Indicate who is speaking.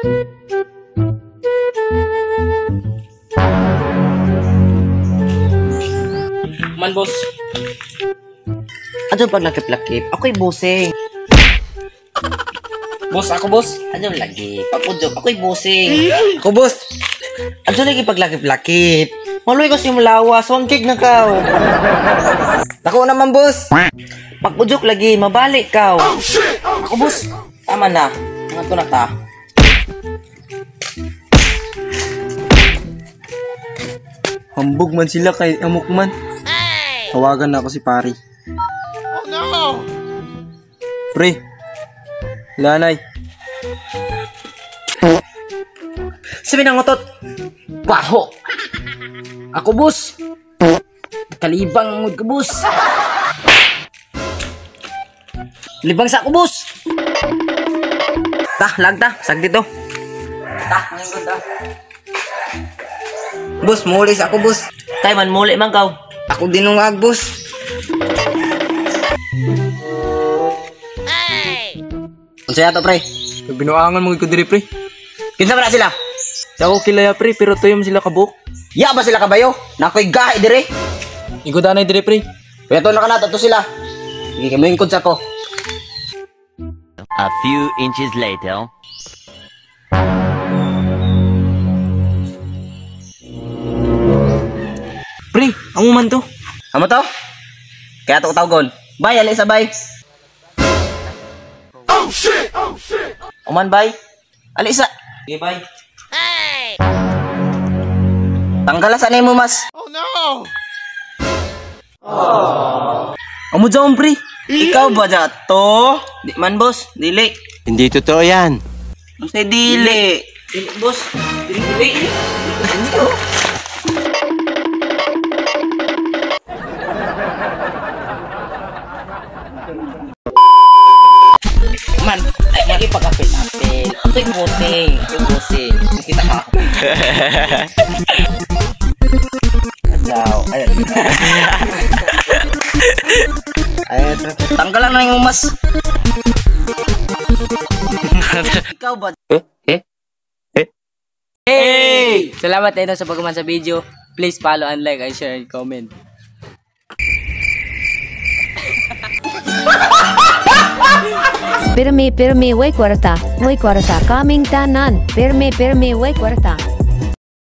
Speaker 1: Man, boss. Ano paglakip-lakip? Ako'y busing. Boss, ako boss. Ano lagi? Papudjok. Ako'y busing. Ako boss. Ano lagi paglakip-lakip? Maluwi ko si Mulawas. Wangkig na ka. Ako naman boss. Pagpudjok lagi. Mabalik ka. Ako boss. Tama na. Mga to na ta.
Speaker 2: Hambog man sila kay amok man. Tawagan na ako si pari.
Speaker 3: Oh no!
Speaker 2: Pre. Lanay.
Speaker 1: Sabi ng otot. Baho. Ako boss. Kalibang mood ko boss. Libang sa ako boss. Lag ta. Sag dito. Ngayon ta.
Speaker 2: Boss, mulis ako boss.
Speaker 1: Tay man muli man kaw.
Speaker 2: Ako dinungag boss.
Speaker 1: Unsaya to pre?
Speaker 2: Binuangan mo ko diri pre.
Speaker 1: Kinsa man na sila?
Speaker 2: Sa ako kilaya pre, pero tuyom sila kabuk.
Speaker 1: Ya ba sila kabayo? Nakoy gahi dire.
Speaker 2: Igudanay diri pre.
Speaker 1: Peto na kanata to sila. Sige kamo ingkod sa ko.
Speaker 4: A few inches later.
Speaker 2: Pre, amo man to.
Speaker 1: Amo to? Kaya to tawgon. Bay ali sa bay.
Speaker 3: Oh shit! Oh shit!
Speaker 1: Uman bay. Ali sa. Sige bay. Tanggalas anay mo mas.
Speaker 3: Oh no!
Speaker 2: Amo jaon pre.
Speaker 1: Ikaw ba dato? Di man boss, dili.
Speaker 4: Hindi totoo yan.
Speaker 1: Say dili. Dili boss. Dili. Man, lagi pagkapit-apit. Ako'y busing. Kita ka. Adyaw. Ayan. Ayan. Tanggalan na yung umas. Ikaw ba?
Speaker 5: Hey! Salamat tayo sa pagkuman sa video. Please follow and like and share and comment.
Speaker 6: Pirmi, way kwarta, coming tanan. Pirmi, way kwarta.